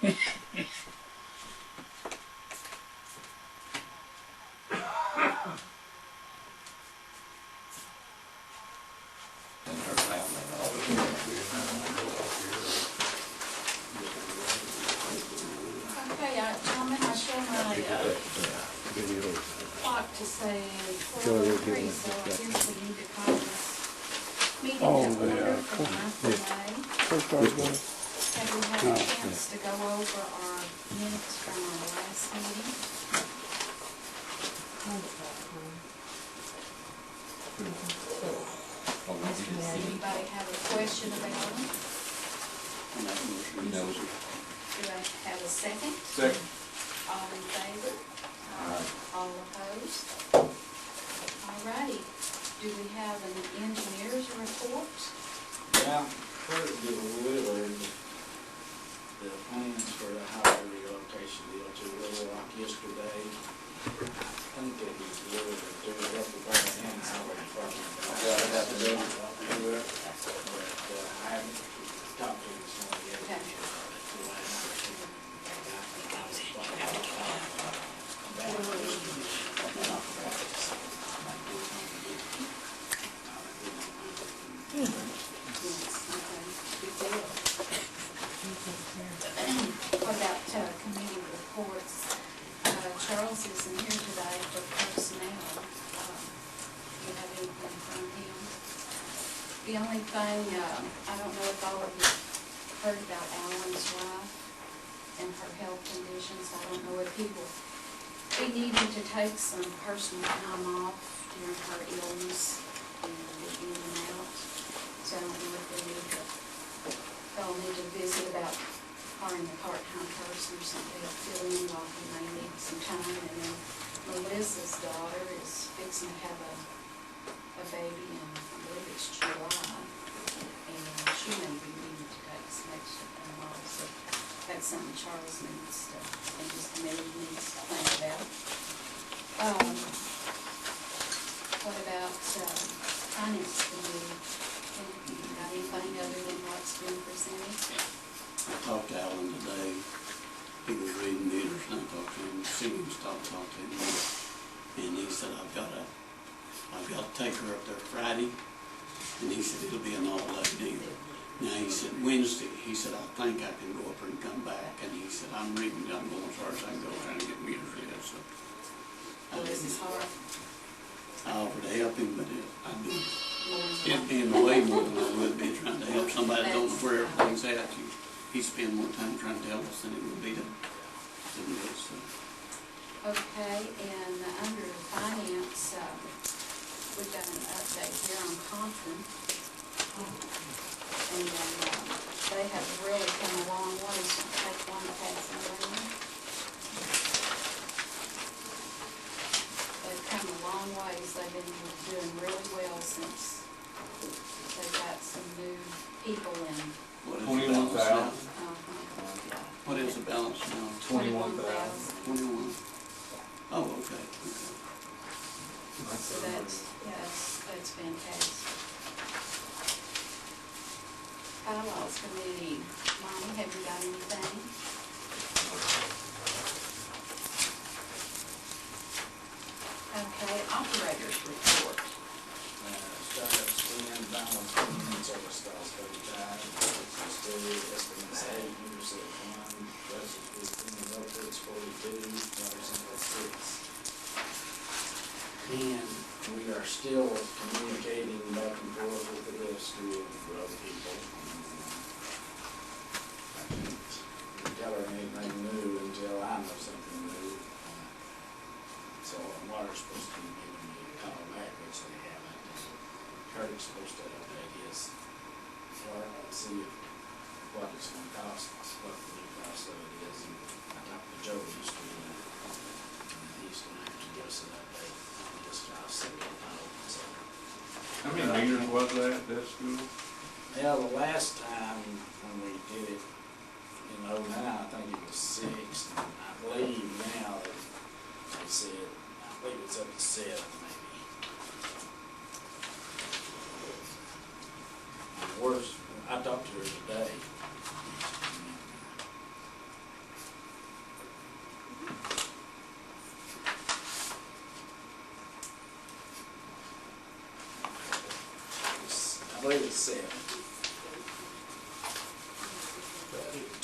Okay, gentlemen, I show my clock to say 12:03, so I guess we need to call this meeting to order for the month of May. Have we had a chance to go over our minutes from our last meeting? Does anybody have a question about them? Do I have a second? Second. All in favor? All opposed? Alrighty. Do we have an engineer's report? Yeah, Kurt delivered the plans for the highway relocation deal to Little Rock yesterday. I think that he delivered it to the local government and highway department. Yeah, I have to do it. But I haven't talked to him this morning yet. Okay. What about committee reports? Charles isn't here today for personnel. Do you have anything from him? The only thing, I don't know if all of you heard about Alan's wife and her health conditions. I don't know if he will be needing to take some personal time off during her illness and get in and out. So I don't know if they'll need to visit about hiring a part-time person or something to fill in while he may need some time. And then Melissa's daughter is fixing to have a baby in, I believe it's July, and she may be needing to take some extra time off. So that's something Charles needs to, and his committee needs to think about. What about finance committee? Got anything other than what's been presented? I talked to Alan today. He was reading meters, and I talked to him. Simmons talked to him, and he said I've got to take her up there Friday, and he said it'll be an all-day deal. Now he said Wednesday. He said I think I can go up there and come back, and he said I'm going as far as I can go trying to get meters read. So This is hard. I offered to help him, but it'd be way more than I would be trying to help somebody that don't know where everything's at. He spend more time trying to help us than it would be to do this. So. Okay, and under finance, we've got an update here on Compton. And they have really come a long way since they won the passing around. They've come a long ways. They've been doing really well since they've got some new people in. What is the balance now? Yeah. What is the balance now? 21,000. 21. Oh, okay. So that's fantastic. Bylaws committee, Mommy, have you got anything? Okay, operators report. Startup spend, balance, and service costs 35, estimates 8, meters at 1, budget 15, rotates 42, water sample 6. And we are still communicating back and forth with the middle school and for other people. I can't tell her anything new until I know something new. So water's supposed to be giving me a call back, which they haven't. Kurt's supposed to update his water, see what it's going to cost, what the new cost of it is. And I talked to Joe yesterday, and he's going to have to give us an update on his cost. So, How many meters was that at that school? well, the last time when we did it in 09, I think it was 6. And I believe now they said, I believe it's up to 7 maybe. I talked to her today. at 7.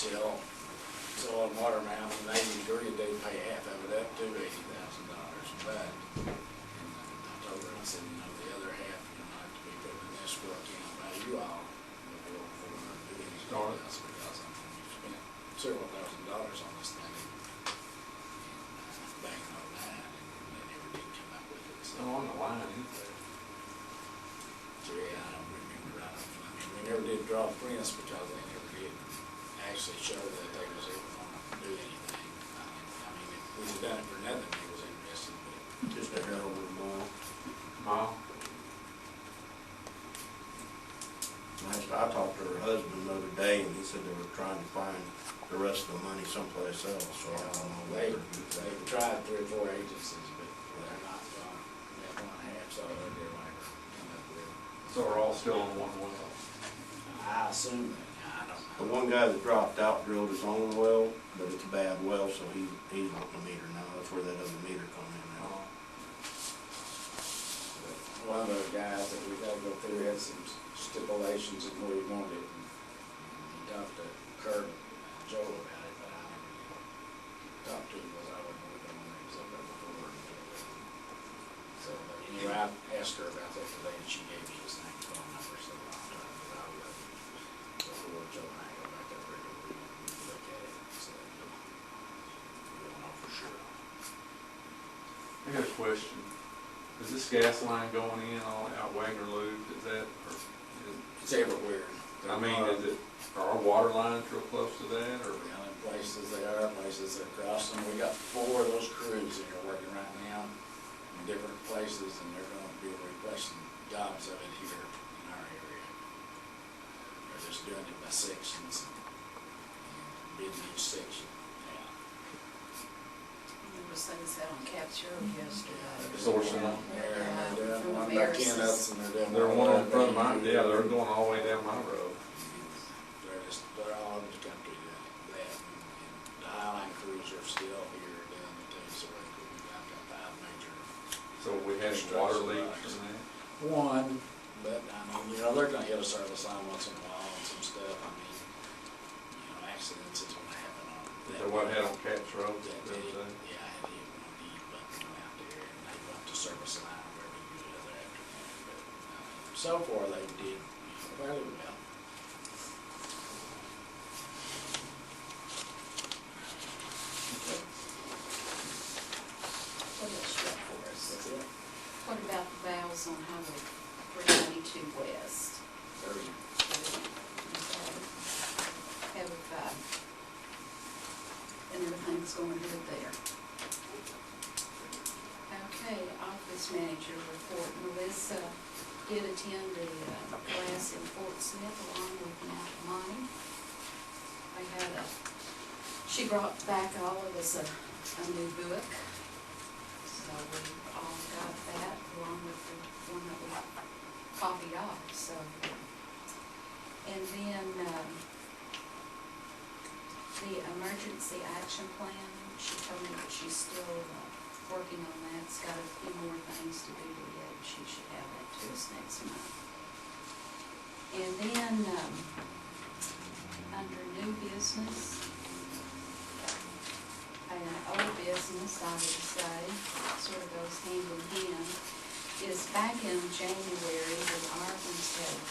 Till on Water Mountain, 80 degree, they pay half of it up to $80,000. But, and I told her, I said, you know, the other half, you know, have to be put in an escrow account by you all before we do anything else, because I mean, we've spent several $1,000s on this thing. Back in '09, and they never did come up with it, so. So on the line, is there? Yeah, I don't remember right off. I mean, we never did draw prints because they never did actually show that they was ever gonna do anything. I mean, if we'd have done it for nothing, they was interested, but. Just a hair over the mall. Mile? I talked to her husband the other day, and he said they were trying to find the rest of the money someplace else, so I don't know They whether. tried 3 or 4 agencies, but they're not gonna, that one half, so they're never come up with. So we're all still on one well? I assume that, I don't The know. one guy that dropped out drilled his own well, but it's a bad well, so he's wanting a meter now. That's where that other meter come in now. One of those guys that we gotta go through had some stipulations in where he wanted it, and he talked to Kurt and Joe about it, but I never really talked to him because I wasn't with him when he was up there before. So, but anyway, I asked her about that today, and she gave me his name and phone number, so I'll try to get out of it before Joe and I go back up there to look at it, so we'll know for sure. I got a question. Is this gas line going in all out Wagner Loop? Is that, or It's everywhere. I mean, is it, are our water lines real close to that, or? Well, in places they are, places they're crossing. We got 4 of those crews that are working right now in different places, and they're gonna be replacing jobs of it here in our area. They're just doing it by sections and bidding each section out. There was things out on Caps Road yesterday. Sourcing them. They're doing From one by Ameris. Kenneth's, and they're doing. They're one in front of mine, yeah, they're going all the way down my road. They're all over the country doing that, and the Highline crews are still here doing it too, so we've got 5 major. So we had water leaks from that? One, but I mean, you know, they're gonna hit a service line once in a while and some stuff. I mean, you know, accidents is gonna happen on Is that. that what had on Caps Road the That other did, day? yeah, I had hit one deep button out there, and they bumped the service line where we do the other afternoon, but, so far they did, fairly well. What else you got for us? That's it. What about the valves on Highway 392 West? Very Have, and everything's going good there. Okay, office manager report. Melissa did attend the class in Fort Smith along with Monty. She brought back all of us a new book. So we all got that along with the one that we copied off, so. And then, the emergency action plan, she told me that she's still working on that. It's got a few more things to do yet. She should have that to us next month. And then, under new business, old business, I would say, sort of goes hand in hand, is back in January, the Arvins had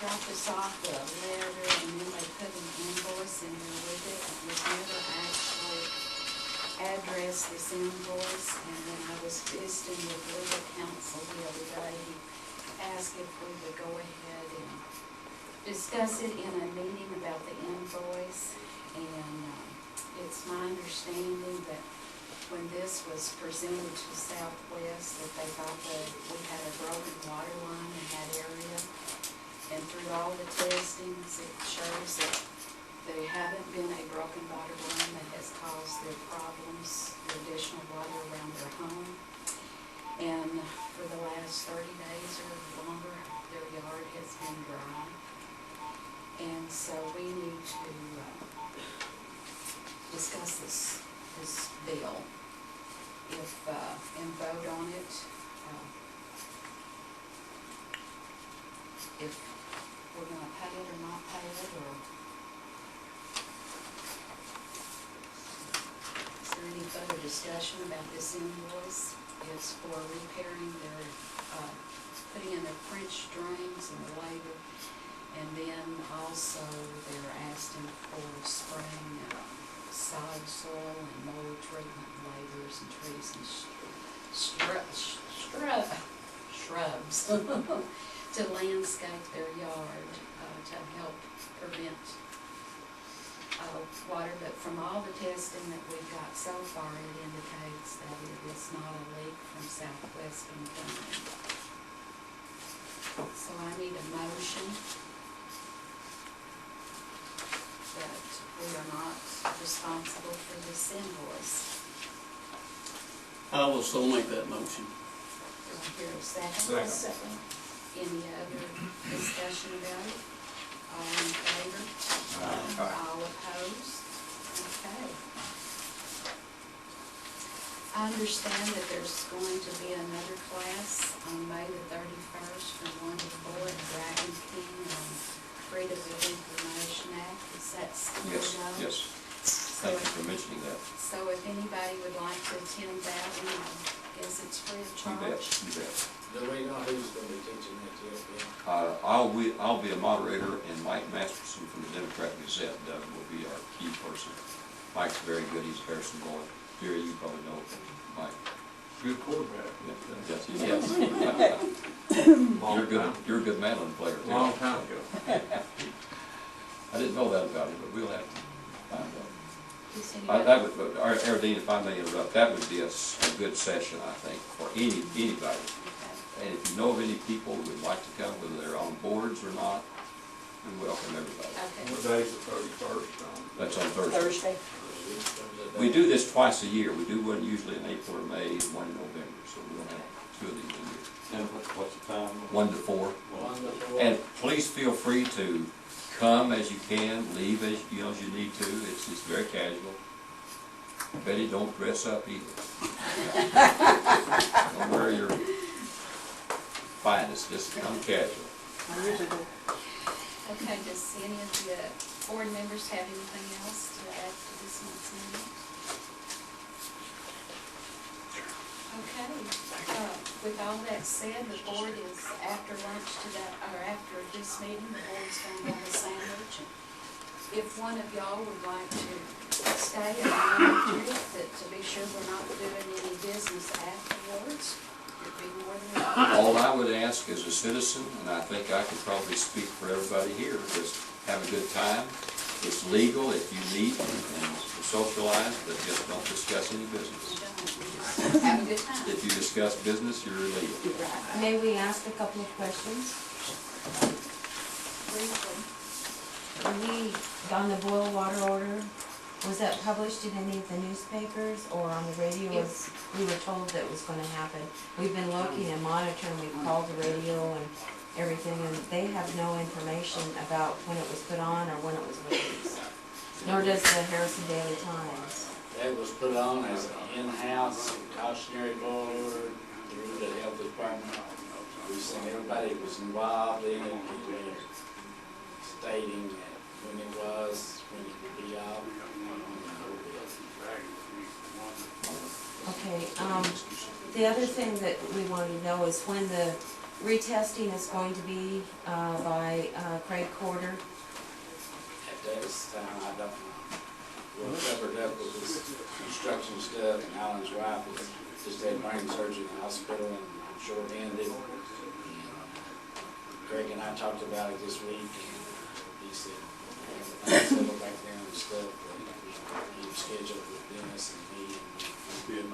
dropped us off a letter, and then they put an invoice in there with it. It was never actually addressed, this invoice, and then I was visiting with legal counsel the other day. He asked if we would go ahead and discuss it in a meeting about the invoice, and it's my understanding that when this was presented to Southwest, that they thought that we had a broken water line in that area. And through all the testings, it shows that there haven't been a broken water line that has caused their problems, the additional water around their home. And for the last 30 days or longer, their yard has been dry. And so we need to discuss this bill and vote on it. if we're gonna pay it or not pay it, or is there any further discussion about this invoice? It's for repairing their, putting in their French drains and the labor, and then also they're asking for spraying sod soil and mold treatment labors and trees and shrubs to landscape their yard to help prevent water. But from all the testing that we've got so far, it indicates that it is not a leak from southwestern coming. So I need a motion that we are not responsible for this invoice. I will so make that motion. Do I hear a second? Second. Any other discussion about it? All in favor? All opposed? Okay. I understand that there's going to be another class on May the 31st from 1 to 4 at Dragon King on Freedom of Information Act. Is that still Yes, going? yes. So Thank you for mentioning that. So if anybody would like to attend that, I guess it's free of You bet, charge. you bet. Do we know who's gonna be teaching that yet? Yeah. I'll be a moderator, and Mike Masterson from the Democrat Gazette, Doug, will be our key person. Mike's very good, he's a Harrison boy. Jerry, you probably know Mike. Good quarterback. Yes, yes. You're a good mandolin player, too. Long time ago. I didn't know that about him, but we'll have to find out. Does That anybody- would, Ardeen, if I may interrupt, that would be a good session, I think, for anybody. Okay. And if you know of any people who would like to come, whether they're on boards or not, we welcome everybody. Okay. What day is the 31st on? That's on Thursday. Thursday. We do this twice a year. We do one usually in April or May and one in November, so we'll have two of these a year. And what's the time? 1 to 4. Wonderful. And please feel free to come as you can, leave as you need to. It's very casual. Betty, don't dress up either. Don't wear your finest, just come casual. I usually do. Okay, does any of the board members have anything else to add to this month's meeting? Okay, with all that said, the board is after lunch today, or after this meeting, the board's going to have a sandwich. If one of y'all would like to stay and monitor it, that to be sure we're not doing any business afterwards, you'd be more than welcome. All I would ask as a citizen, and I think I could probably speak for everybody here, is have a good time. It's legal if you meet and socialize, but just don't discuss any business. We just have a good time. If you discuss business, you're illegal. May we ask a couple of questions? Briefly. When we got the boil water order, was that published in any of the newspapers or on the radio? Yes. We were told that it was gonna happen. We've been looking and monitoring, we've called the radio and everything, and they have no information about when it was put on or when it was released. Nor does the Harrison Daily Times. That was put on as an in-house cautionary boil order through the health department. We sent everybody who was involved in it, stating that when it was, when it would be off. Okay, the other thing that we wanted to know is when the retesting is going to be, by Craig Corder. At this time, I don't know. We're covered up with this construction stuff, and Alan's wife has just had brain surgery in the hospital, and I'm short-handed. And Greg and I talked about it this week, and he said, everything's settled back down and stuff, but he scheduled with Dennis and me, and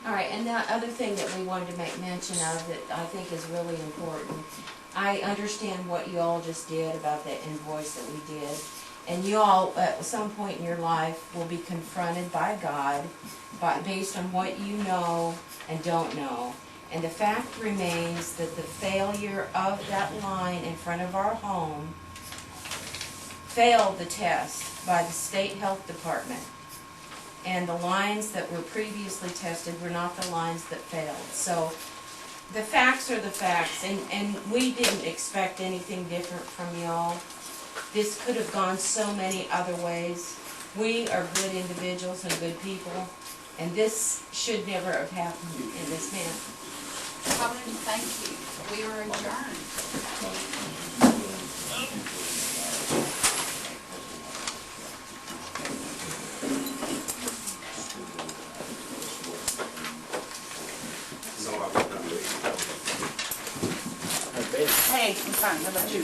All right, and the other thing that we wanted to make mention of that I think is really important, I understand what you all just did about that invoice that we did, and you all, at some point in your life, will be confronted by God based on what you know and don't know. And the fact remains that the failure of that line in front of our home failed the test by the state health department. And the lines that were previously tested were not the lines that failed. So the facts are the facts, and we didn't expect anything different from y'all. This could have gone so many other ways. We are good individuals and good people, and this should never have happened in this manner. Colin, thank you. We are adjourned. No, I would not leave. Hey, I'm fine, how about you?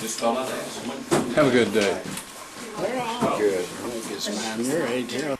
Just thought I'd ask. Have a good day. We're all good. I think it's 9, your age, yeah.